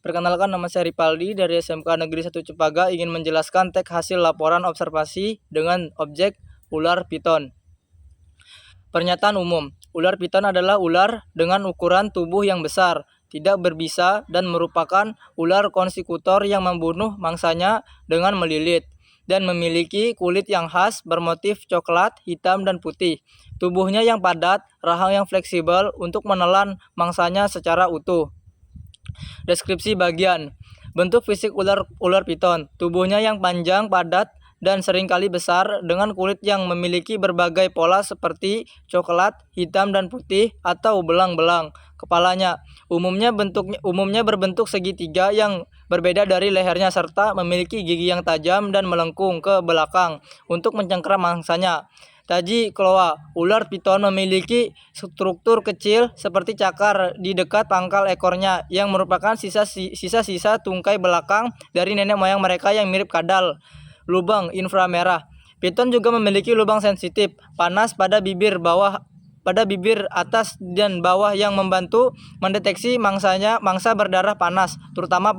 Perkenalkan, nama saya Ripaldi dari SMK Negeri 1 Cepaga, ingin menjelaskan teks hasil laporan observasi dengan objek ular piton. Pernyataan umum, ular piton adalah ular dengan ukuran tubuh yang besar, tidak berbisa, dan merupakan ular konsekutor yang membunuh mangsanya dengan melilit, dan memiliki kulit yang khas bermotif coklat, hitam, dan putih. Tubuhnya yang padat, rahang yang fleksibel untuk menelan mangsanya secara utuh. Deskripsi bagian. Bentuk fisik ular piton. Tubuhnya yang panjang, padat, dan seringkali besar dengan kulit yang memiliki berbagai pola seperti coklat, hitam, dan putih atau belang-belang. Kepalanya umumnya berbentuk segitiga yang berbeda dari lehernya serta memiliki gigi yang tajam dan melengkung ke belakang untuk mencengkeram mangsanya. Taji kloa, ular piton memiliki struktur kecil seperti cakar di dekat pangkal ekornya yang merupakan sisa-sisa tungkai belakang dari nenek moyang mereka yang mirip kadal. Lubang inframerah. Piton juga memiliki lubang sensitif panas pada bibir atas dan bawah yang membantu mendeteksi mangsa berdarah panas, terutama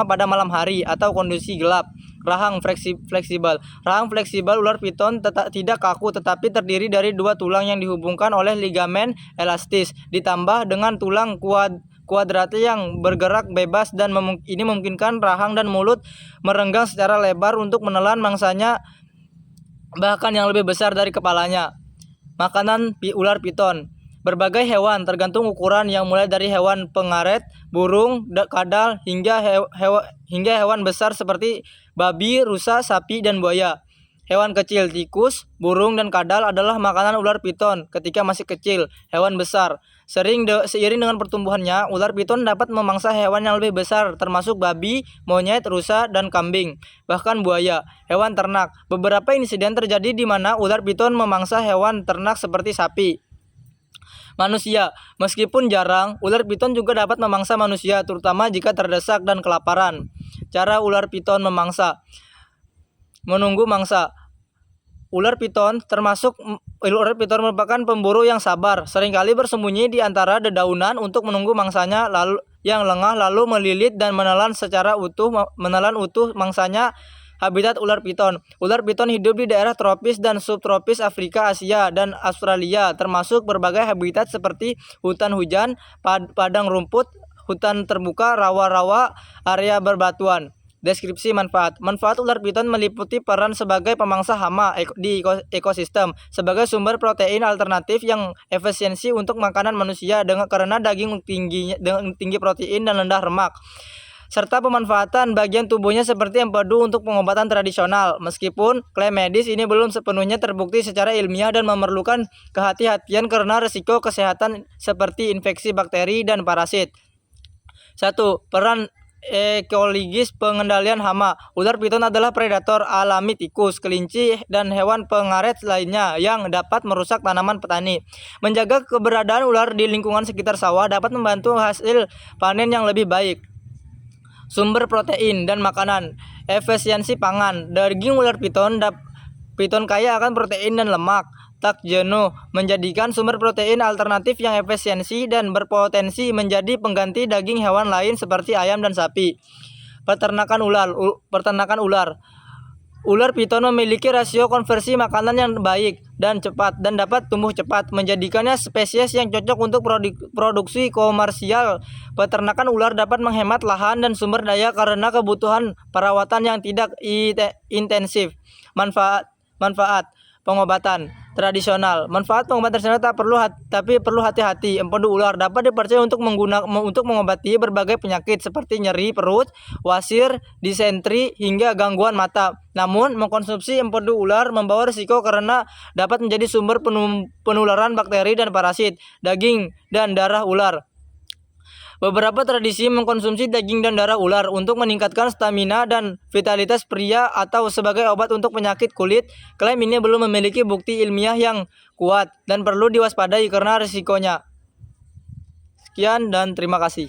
pada malam hari atau kondisi gelap. Rahang fleksibel. Rahang fleksibel ular piton tidak kaku tetapi terdiri dari dua tulang yang dihubungkan oleh ligamen elastis ditambah dengan tulang kuadrate yang bergerak bebas, dan ini memungkinkan rahang dan mulut merenggang secara lebar untuk menelan mangsanya bahkan yang lebih besar dari kepalanya. Makanan ular piton. Berbagai hewan tergantung ukuran yang mulai dari hewan pengaret, burung, kadal hingga hewan besar seperti babi, rusa, sapi, dan buaya. Hewan kecil, tikus, burung, dan kadal adalah makanan ular piton ketika masih kecil. Hewan besar. Seiring dengan pertumbuhannya, ular piton dapat memangsa hewan yang lebih besar termasuk babi, monyet, rusa, dan kambing. Bahkan buaya. Hewan ternak. Beberapa insiden terjadi di mana ular piton memangsa hewan ternak seperti sapi. Manusia. Meskipun jarang, ular piton juga dapat memangsa manusia, terutama jika terdesak dan kelaparan. Cara ular piton memangsa. Menunggu mangsa. Ular piton merupakan pemburu yang sabar, seringkali bersembunyi di antara dedaunan untuk menunggu mangsanya yang lengah lalu melilit dan menelan utuh mangsanya. Habitat ular piton. Ular piton hidup di daerah tropis dan subtropis Afrika, Asia, dan Australia, termasuk berbagai habitat seperti hutan hujan, padang rumput, hutan terbuka, rawa-rawa, area berbatuan. Deskripsi manfaat. Manfaat ular piton meliputi peran sebagai pemangsa hama di ekosistem, sebagai sumber protein alternatif yang efisiensi untuk makanan manusia karena daging tinggi protein dan rendah lemak, serta pemanfaatan bagian tubuhnya seperti empedu untuk pengobatan tradisional. Meskipun klaim medis ini belum sepenuhnya terbukti secara ilmiah dan memerlukan kehati-hatian karena risiko kesehatan seperti infeksi bakteri dan parasit. 1. Peran ekologis pengendalian hama. Ular piton adalah predator alami tikus, kelinci, dan hewan pengaret lainnya yang dapat merusak tanaman petani. Menjaga keberadaan ular di lingkungan sekitar sawah dapat membantu hasil panen yang lebih baik. Sumber protein dan makanan. Efisiensi pangan. Daging ular piton kaya akan protein dan lemak. Tak jenuh, menjadikan sumber protein alternatif yang efisiensi dan berpotensi menjadi pengganti daging hewan lain seperti ayam dan sapi. Peternakan ular. Ular piton memiliki rasio konversi makanan yang baik dan cepat dan dapat tumbuh cepat, menjadikannya spesies yang cocok untuk produksi komersial. Peternakan ular dapat menghemat lahan dan sumber daya karena kebutuhan perawatan yang tidak intensif. Manfaat pengobatan tradisional. Manfaat pengobatan tradisional tapi perlu hati-hati. Empedu ular dapat dipercaya untuk mengobati berbagai penyakit seperti nyeri perut, wasir, disentri, hingga gangguan mata. Namun, mengkonsumsi empedu ular membawa risiko karena dapat menjadi sumber penularan bakteri dan parasit. Daging dan darah ular. Beberapa tradisi mengkonsumsi daging dan darah ular untuk meningkatkan stamina dan vitalitas pria atau sebagai obat untuk penyakit kulit. Klaim ini belum memiliki bukti ilmiah yang kuat dan perlu diwaspadai karena risikonya. Sekian dan terima kasih.